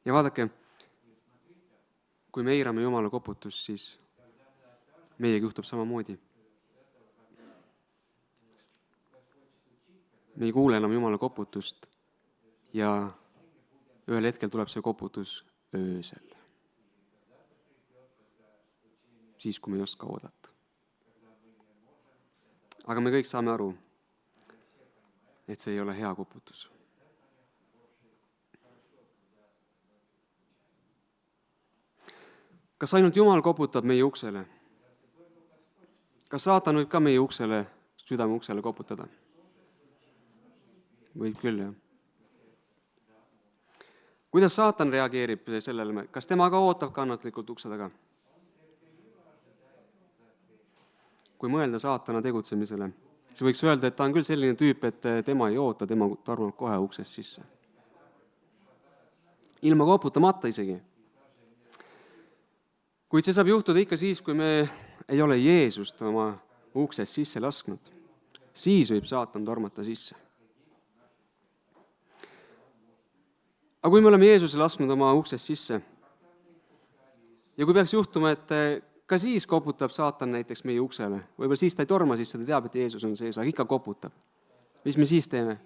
Ja vaadake, kui me eirame Jumala koputust, siis meiega juhtub samamoodi. Me ei kuule enam Jumala koputust ja ühel hetkel tuleb see koputus öösel. Siis, kui me ei oska oodata. Aga me kõik saame aru, et see ei ole hea koputus. Kas ainult Jumal koputab meie uksele? Kas saatan võib ka meie uksele, südame uksele koputada? Võib küll, jah. Kuidas saatan reageerib sellele? Kas tema ka ootab kannatlikult ukse taga? Kui mõelda saatana tegutsemisele, siis võiks öelda, et ta on küll selline tüüp, et tema ei oota, tema tarvab kohe uksest sisse. Ilma koputamata isegi. Kuid see saab juhtuda ikka siis, kui me ei ole Jeesust oma uksest sisse lasknud. Siis võib saatan tormata sisse. Aga kui me oleme Jeesuse lasknud oma uksest sisse ja kui peaks juhtuma, et ka siis koputab saatan näiteks meie uksele, võib-olla siis ta ei torma sisse, ta teab, et Jeesus on sees, aga ikka koputab. Mis me siis teeme?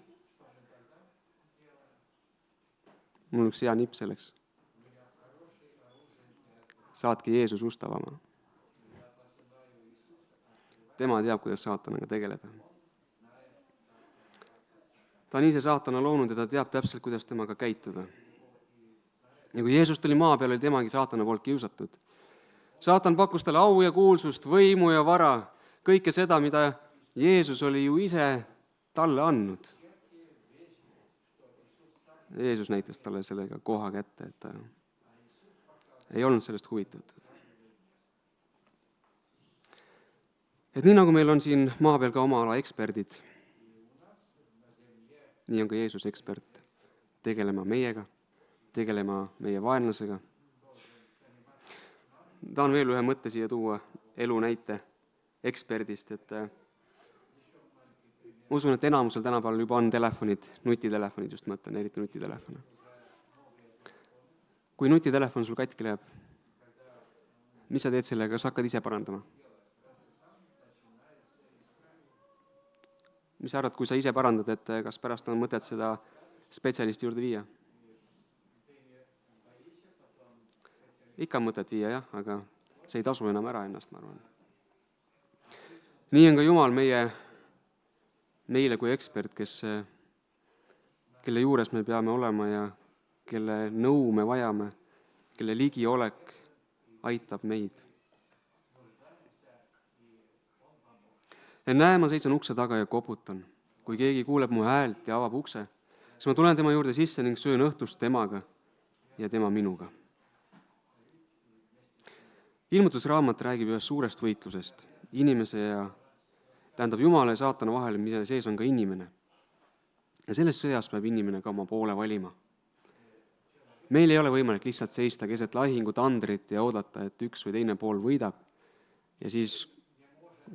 Mul on üks hea nipp selleks. Saatke Jeesus ust avama. Tema teab, kuidas saatanaga tegeleda. Ta on ise saatana loonud ja ta teab täpselt, kuidas temaga käituda. Ja kui Jeesus tuli maa peale, oli temagi saatana poolt kiusatud. Saatan pakkus talle au ja kuulsust, võimu ja vara, kõike seda, mida Jeesus oli ju ise talle andnud. Jeesus näitas talle sellega koha kätte, et ta ei olnud sellest huvitatud. Et nii nagu meil on siin maa peal ka oma ala eksperdid, nii on ka Jeesus ekspert tegelema meiega, tegelema meie vaenlasega. Tahan veel ühe mõtte siia tuua, elu näite eksperdist, et ma usun, et enamusel tänapäeval juba on telefonid, nutitelefonid just mõtlen, eriti nutitelefone. Kui nutitelefon sul katki läheb, mis sa teed sellega, kas hakkad ise parandama? Mis sa arvad, kui sa ise parandad, et kas pärast on mõtet seda spetsialisti juurde viia? Ikka on mõtet viia, jah, aga see ei tasu enam ära ennast, ma arvan. Nii on ka Jumal meile kui ekspert, kelle juures me peame olema ja kelle nõu me vajame, kelle ligiolek aitab meid. Ja näe, ma seitsen ukse taga ja koputan. Kui keegi kuuleb mu häält ja avab ukse, siis ma tulen tema juurde sisse ning söön õhtust temaga ja tema minuga. Ilmutusraamat räägib ühest suurest võitlusest, inimese ja tähendab Jumala ja saatana vahel, mille sees on ka inimene. Ja selles sõjas peab inimene ka oma poole valima. Meil ei ole võimalik lihtsalt seista keset lahingut andrit ja oodata, et üks või teine pool võidab ja siis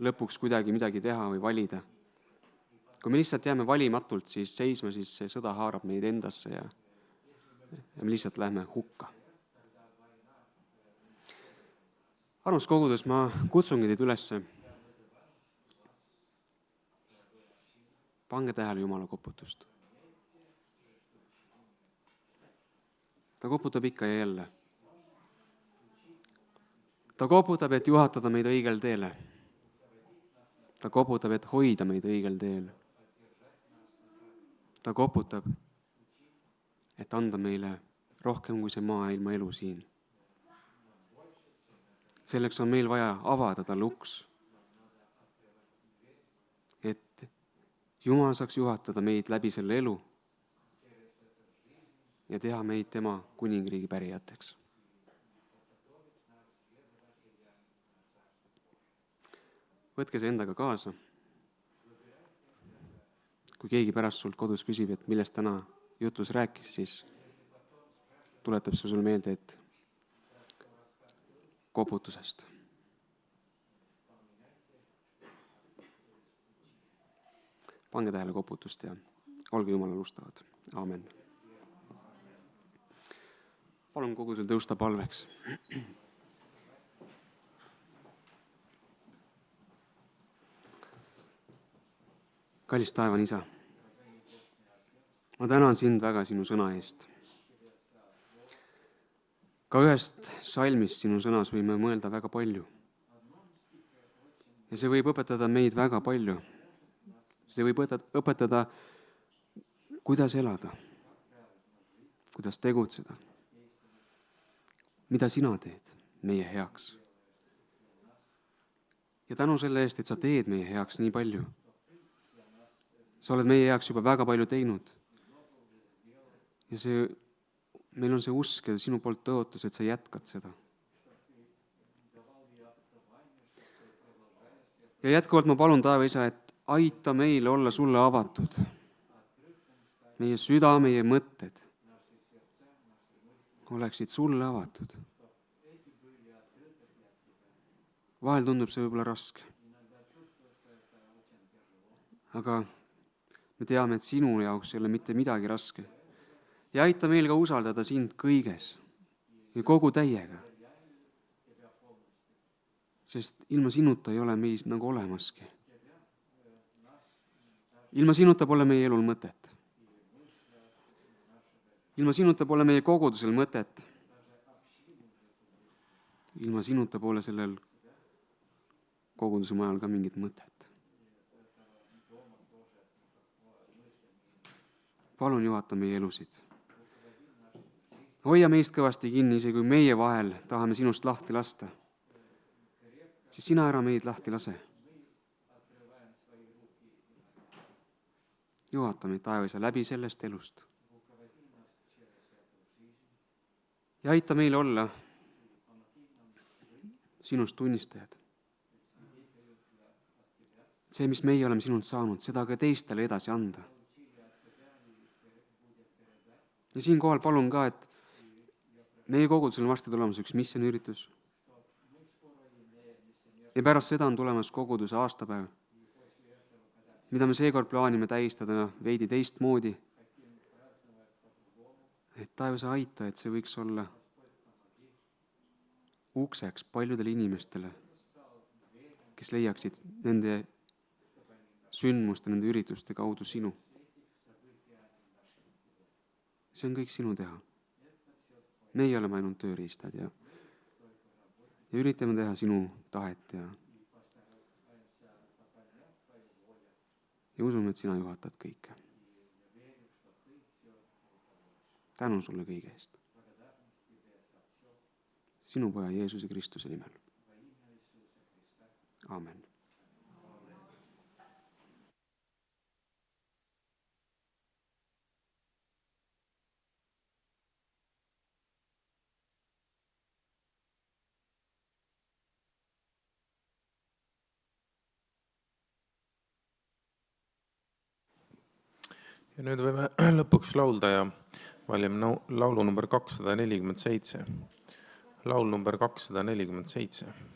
lõpuks kuidagi midagi teha või valida. Kui me lihtsalt jääme valimatult siis seisma, siis see sõda haarab meid endasse ja me lihtsalt lähme hukka. Armas kogudus, ma kutsungi teid ülesse. Pange tähele Jumala koputust. Ta koputab ikka ja jälle. Ta koputab, et juhatada meid õigel teele. Ta koputab, et hoida meid õigel teel. Ta koputab, et anda meile rohkem kui see maailma elu siin. Selleks on meil vaja avada talle uks, et Jumal saaks juhatada meid läbi selle elu ja teha meid tema kuningriigi pärijateks. Võtke see endaga kaasa. Kui keegi pärast sult kodus küsib, et millest täna jutlus rääkis, siis tuletab see sulle meelde, et koputusest. Pange tähele koputust ja olge Jumala lustavad. Aamen. Palun kogudusel tõusta palveks. Kallis taevane Isa, ma tänan sind väga sinu sõna eest. Ka ühest salmist sinu sõnas võime mõelda väga palju. Ja see võib õpetada meid väga palju. See võib õpetada, kuidas elada, kuidas tegutseda, mida sina teed meie heaks. Ja tänu selle eest, et sa teed meie heaks nii palju. Sa oled meie heaks juba väga palju teinud. Ja meil on see usk ja sinu poolt tõotus, et sa jätkad seda. Ja jätkuvalt ma palun, Taeva Isa, et aita meil olla sulle avatud. Meie süda, meie mõtted oleksid sulle avatud. Vahel tundub see võib-olla raske. Aga me teame, et sinu jaoks ei ole mitte midagi raske. Ja aita meil ka usaldada sind kõiges ja kogu täiega. Sest ilma sinuta ei ole meis nagu olemaski. Ilma sinuta pole meie elul mõtet. Ilma sinuta pole meie kogudusel mõtet. Ilma sinuta pole sellel koguduse majal ka mingit mõtet. Palun juhata meie elusid. Hoia meist kõvasti kinni, isegi kui meie vahel tahame sinust lahti lasta. Siis sina ära meid lahti lase. Juhata meid, Taeva Isa, läbi sellest elust. Ja aita meil olla sinust tunnistajad. See, mis meie oleme sinult saanud, seda ka teistele edasi anda. Ja siinkohal palun ka, et meie kogudusel on varsti tulemas üks missiooniüritus. Ja pärast seda on tulemas koguduse aastapäev, mida me seekord plaanime tähistada veidi teistmoodi. Et Taeva Isa, aita, et see võiks olla ukseks paljudele inimestele, kes leiaksid nende sündmuste, nende ürituste kaudu sinu. See on kõik sinu teha. Meie oleme ainult tööriistad ja üritame teha sinu tahet ja usume, et sina juhatad kõike. Tänu sulle kõige eest. Sinu Poja Jeesuse Kristuse nimel. Aamen. Ja nüüd võime lõpuks laulda ja valime laulu number 247. Laul number 247.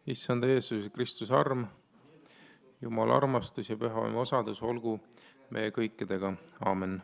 issanda Jeesuse Kristuse arm, Jumala armastus ja püha vaimu osadus olgu meie kõikidega. Aamen.